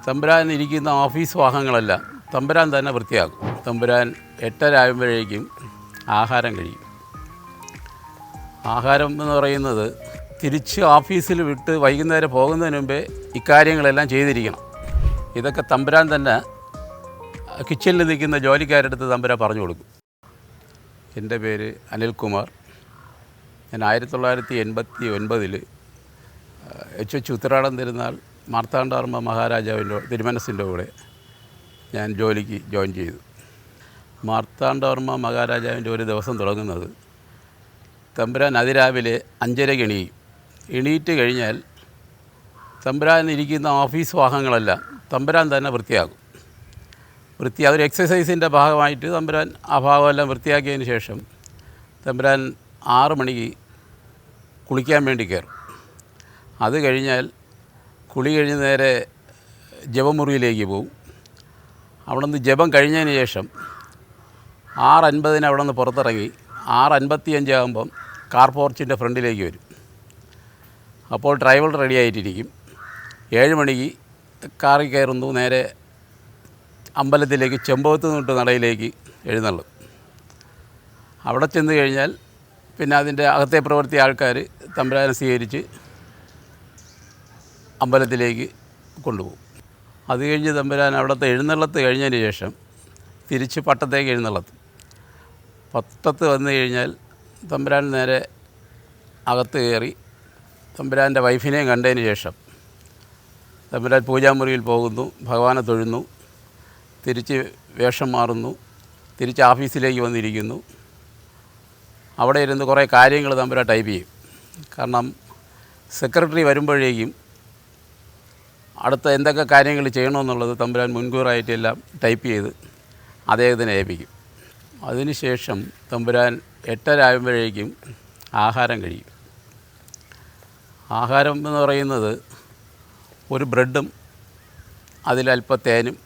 തമ്പുരാൻ ഇരിക്കുന്ന ഓഫീസ് വാഹനങ്ങളെല്ലാം തമ്പുരാൻ തന്നെ വൃത്തിയാക്കും. തമ്പുരാൻ 8:30 ആകുമ്പോഴേക്കും ആഹാരം കഴിയും. ആഹാരം എന്ന് പറയുന്നത് തിരിച്ച് ഓഫീസിൽ വിട്ട് വൈകുന്നേരം പോകുന്നതിന് മുമ്പേ ഇക്കാര്യങ്ങളെല്ലാം ചെയ്തിരിക്കണം. ഇതൊക്കെ തമ്പുരാൻ തന്നെ കിച്ചണിൽ നിൽക്കുന്ന ജോലിക്കാരടുത്ത് തമ്പുരാൻ പറഞ്ഞു കൊടുക്കും. എൻ്റെ പേര് അനിൽകുമാർ. ഞാൻ 1989 എച്ച് ഉത്രാടം തിരുനാൾ മാർത്താണ്ഡവർമ്മ മഹാരാജാവിൻ്റെ തിരുമനസിൻ്റെ കൂടെ ഞാൻ ജോലിക്ക് ജോയിൻ ചെയ്തു. മാർത്താണ്ഡവർമ്മ മഹാരാജാവിൻ്റെ ഒരു ദിവസം തുടങ്ങുന്നത് തമ്പുരാൻ അതിരാവിലെ 5:30 എണീറ്റ് കഴിഞ്ഞാൽ തമ്പുരാൻ ഇരിക്കുന്ന ഓഫീസ് വാഹനങ്ങളെല്ലാം തമ്പുരാൻ തന്നെ വൃത്തിയാക്കും. അതൊരു എക്സസൈസിൻ്റെ ഭാഗമായിട്ട് തമ്പുരാൻ ആ ഭാഗമെല്ലാം വൃത്തിയാക്കിയതിന് ശേഷം തമ്പുരാൻ 6 മണിക്ക് കുളിക്കാൻ വേണ്ടി കയറും. അത് കഴിഞ്ഞാൽ കുളി കഴിഞ്ഞ് നേരെ ജപമുറിയിലേക്ക് പോകും. അവിടെ നിന്ന് ജപം കഴിഞ്ഞതിന് ശേഷം 6:50 അവിടെ നിന്ന് പുറത്തിറങ്ങി 6:55 ആകുമ്പം കാർ പോർച്ചിൻ്റെ ഫ്രണ്ടിലേക്ക് വരും. അപ്പോൾ ഡ്രൈവർ റെഡി ആയിട്ടിരിക്കും. 7 മണിക്ക് കാറിൽ കയറുന്നു. നേരെ അമ്പലത്തിലേക്ക് ചെമ്പകത്ത് നിന്നിട്ട് നടയിലേക്ക് എഴുന്നള്ളും. അവിടെ ചെന്ന് കഴിഞ്ഞാൽ പിന്നെ അതിൻ്റെ അകത്തെ പ്രവൃത്തി ആൾക്കാർ തമ്പുരാനെ സ്വീകരിച്ച് അമ്പലത്തിലേക്ക് കൊണ്ടുപോകും. അത് കഴിഞ്ഞ് തമ്പുരാൻ അവിടുത്തെ എഴുന്നള്ളത്ത് കഴിഞ്ഞതിന് ശേഷം തിരിച്ച് പട്ടത്തേക്ക് എഴുന്നള്ളത്തും. പട്ടത്ത് വന്നു കഴിഞ്ഞാൽ തമ്പുരാൻ നേരെ അകത്ത് കയറി തമ്പുരാൻ്റെ വൈഫിനെയും കണ്ടതിന് ശേഷം തമ്പുരാൻ പൂജാമുറിയിൽ പോകുന്നു, ഭഗവാനെ തൊഴുന്നു, തിരിച്ച് വേഷം മാറുന്നു, തിരിച്ച് ഓഫീസിലേക്ക് വന്നിരിക്കുന്നു. അവിടെ ഇരുന്ന് കുറേ കാര്യങ്ങൾ തമ്പുരാൻ ടൈപ്പ് ചെയ്യും. കാരണം സെക്രട്ടറി വരുമ്പോഴേക്കും അടുത്ത എന്തൊക്കെ കാര്യങ്ങൾ ചെയ്യണമെന്നുള്ളത് തമ്പുരാൻ മുൻകൂറായിട്ട് എല്ലാം ടൈപ്പ് ചെയ്ത് അദ്ദേഹത്തിനെ ഏൽപ്പിക്കും. അതിനുശേഷം തമ്പുരാൻ 8:30 ആകുമ്പോഴേക്കും ആഹാരം കഴിയും. ആഹാരം എന്ന് പറയുന്നത് ഒരു ബ്രെഡും അതിലല്പം തേനും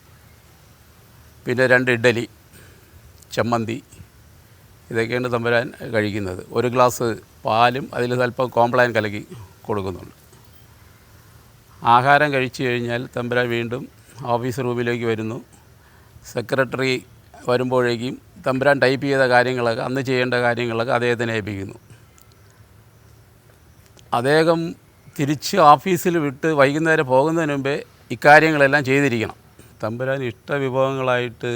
പിന്നെ 2 ഇഡ്ഡലി, ചമ്മന്തി, ഇതൊക്കെയാണ് തമ്പുരാൻ കഴിക്കുന്നത്. ഒരു ഗ്ലാസ് പാലും അതിൽ സ്വല്പം കോംപ്ലാൻ കലക്കി കൊടുക്കുന്നുണ്ട്. ആഹാരം കഴിച്ചു കഴിഞ്ഞാൽ തമ്പുരാൻ വീണ്ടും ഓഫീസ് റൂമിലേക്ക് വരുന്നു. സെക്രട്ടറി വരുമ്പോഴേക്കും തമ്പുരാൻ ടൈപ്പ് ചെയ്ത കാര്യങ്ങളൊക്കെ അന്ന് ചെയ്യേണ്ട കാര്യങ്ങളൊക്കെ അദ്ദേഹത്തിനെ ഏൽപ്പിക്കുന്നു. അദ്ദേഹം തിരിച്ച് ഓഫീസിൽ വിട്ട് വൈകുന്നേരം പോകുന്നതിന് മുമ്പേ ഇക്കാര്യങ്ങളെല്ലാം ചെയ്തിരിക്കണം. തമ്പുരാൻ ഇഷ്ട വിഭവങ്ങളായിട്ട്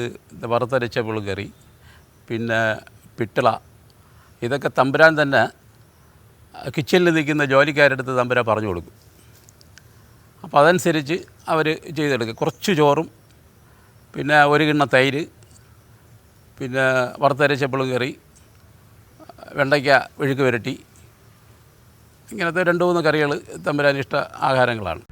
വറുത്തരച്ച പുളിക്കറി, പിന്നെ പിട്ടള, ഇതൊക്കെ തമ്പുരാൻ തന്നെ കിച്ചണിൽ നിൽക്കുന്ന ജോലിക്കാരടുത്ത് തമ്പുരാൻ പറഞ്ഞു കൊടുക്കും. അപ്പോൾ അതനുസരിച്ച് അവർ ചെയ്തെടുക്കും. കുറച്ച് ചോറും പിന്നെ 1 കിണ്ണ തൈര്, പിന്നെ വറുത്തരച്ച പുളിക്കറി, വെണ്ടയ്ക്ക മെഴുക്ക് പുരട്ടി, ഇങ്ങനത്തെ 2-3 കറികൾ തമ്പുരാൻ ഇഷ്ട ആഹാരങ്ങളാണ്.